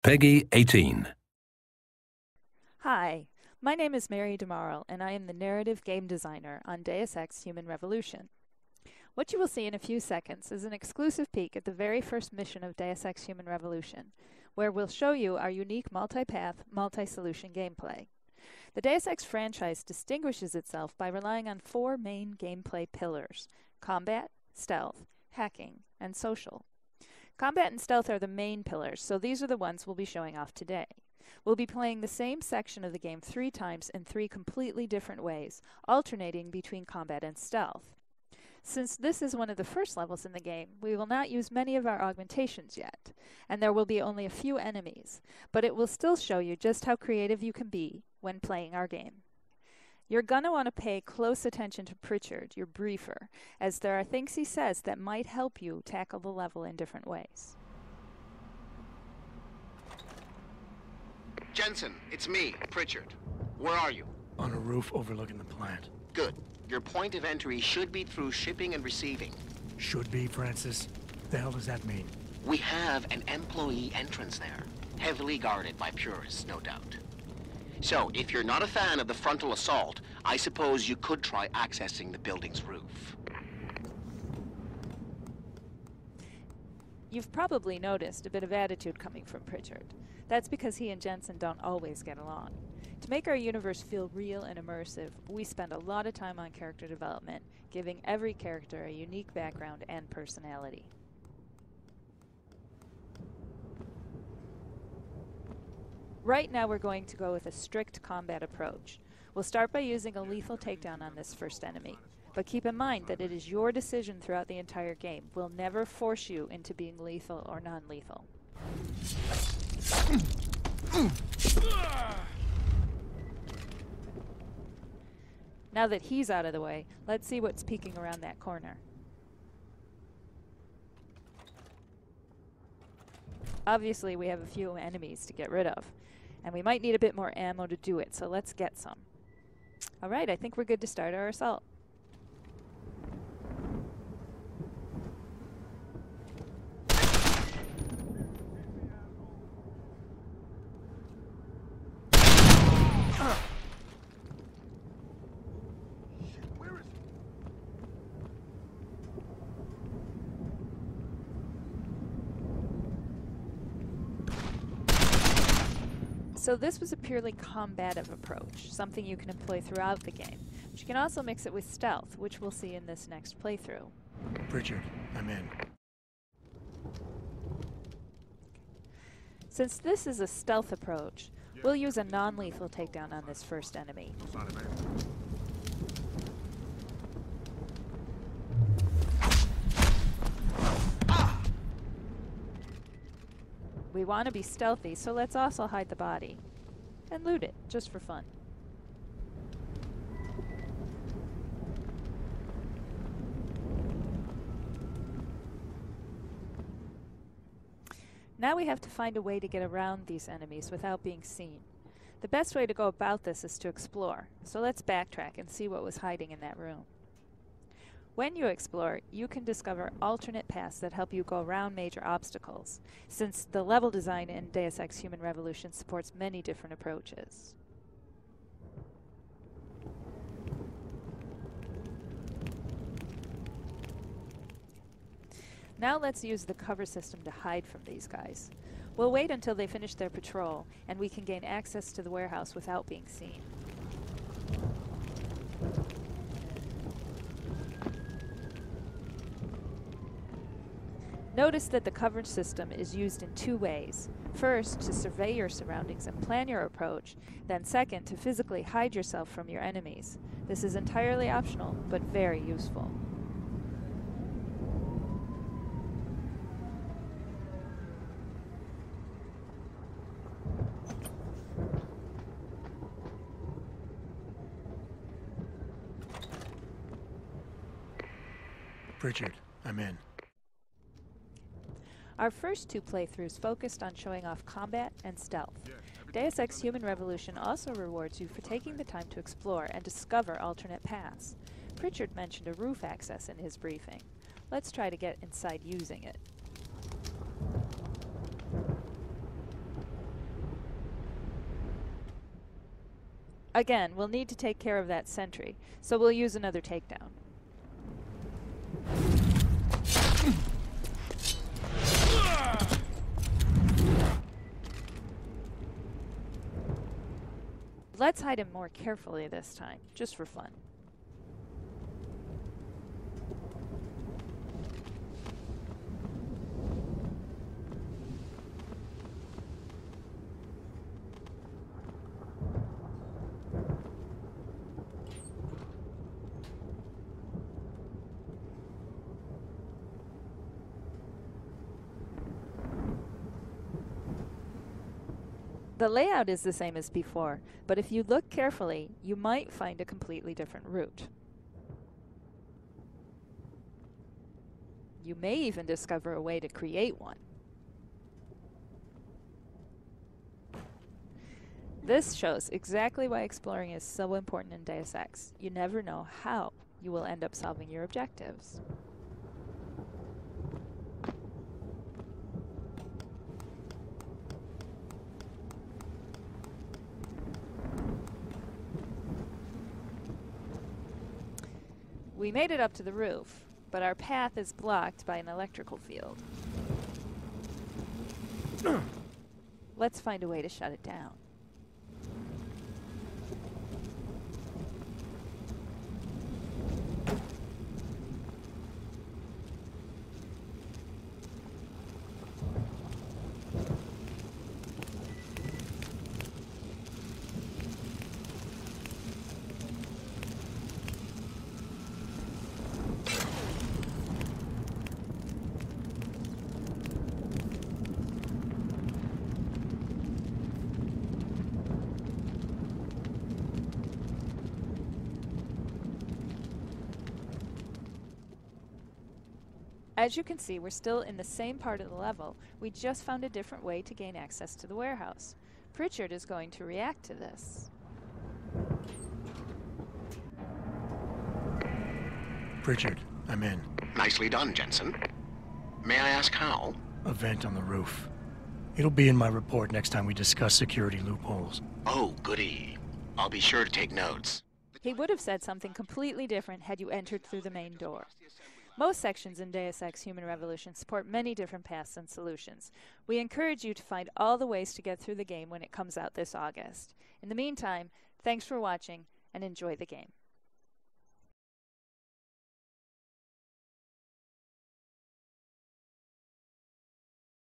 Peggy 18. Hi, my name is Mary DeMarle, and I am the narrative game designer on Deus Ex Human Revolution. What you will see in a few seconds is an exclusive peek at the very first mission of Deus Ex Human Revolution, where we'll show you our unique multi-path, multi-solution gameplay. The Deus Ex franchise distinguishes itself by relying on four main gameplay pillars: combat, stealth, hacking, and social. Combat and stealth are the main pillars, so these are the ones we'll be showing off today. We'll be playing the same section of the game 3 times in 3 completely different ways, alternating between combat and stealth. Since this is one of the first levels in the game, we will not use many of our augmentations yet, and there will be only a few enemies, but it will still show you just how creative you can be when playing our game. You're gonna want to pay close attention to Pritchard, your briefer, as there are things he says that might help you tackle the level in different ways. Jensen, it's me, Pritchard. Where are you? On a roof overlooking the plant. Good. Your point of entry should be through shipping and receiving. Should be, Francis. The hell does that mean? We have an employee entrance there, heavily guarded by purists, no doubt. So, if you're not a fan of the frontal assault, I suppose you could try accessing the building's roof. You've probably noticed a bit of attitude coming from Pritchard. That's because he and Jensen don't always get along. To make our universe feel real and immersive, we spend a lot of time on character development, giving every character a unique background and personality. Right now we're going to go with a strict combat approach. We'll start by using a lethal takedown on this first enemy, but keep in mind that it is your decision throughout the entire game. We'll never force you into being lethal or non-lethal. Now that he's out of the way, let's see what's peeking around that corner. Obviously, we have a few enemies to get rid of, and we might need a bit more ammo to do it, so let's get some. Alright, I think we're good to start our assault. So this was a purely combative approach, something you can employ throughout the game. But you can also mix it with stealth, which we'll see in this next playthrough. Pritchard, I'm in. Since this is a stealth approach, we'll use a non-lethal takedown on this first enemy. We want to be stealthy, so let's also hide the body. And loot it, just for fun. Now we have to find a way to get around these enemies without being seen. The best way to go about this is to explore, so let's backtrack and see what was hiding in that room. When you explore, you can discover alternate paths that help you go around major obstacles, since the level design in Deus Ex Human Revolution supports many different approaches. Now let's use the cover system to hide from these guys. We'll wait until they finish their patrol, and we can gain access to the warehouse without being seen. Notice that the coverage system is used in 2 ways. First, to survey your surroundings and plan your approach, then second, to physically hide yourself from your enemies. This is entirely optional, but very useful. Pritchard, I'm in. Our first 2 playthroughs focused on showing off combat and stealth. Deus Ex Human Revolution also rewards you for taking the time to explore and discover alternate paths. Pritchard mentioned a roof access in his briefing. Let's try to get inside using it. Again, we'll need to take care of that sentry, so we'll use another takedown. Let's hide him more carefully this time, just for fun. The layout is the same as before, but if you look carefully, you might find a completely different route. You may even discover a way to create one. This shows exactly why exploring is so important in Deus Ex. You never know how you will end up solving your objectives. We made it up to the roof, but our path is blocked by an electrical field. Let's find a way to shut it down. As you can see, we're still in the same part of the level. We just found a different way to gain access to the warehouse. Pritchard is going to react to this. Pritchard, I'm in. Nicely done, Jensen. May I ask how? A vent on the roof. It'll be in my report next time we discuss security loopholes. Oh, goody. I'll be sure to take notes. He would have said something completely different had you entered through the main door. Most sections in Deus Ex Human Revolution support many different paths and solutions. We encourage you to find all the ways to get through the game when it comes out this August. In the meantime, thanks for watching and enjoy the game.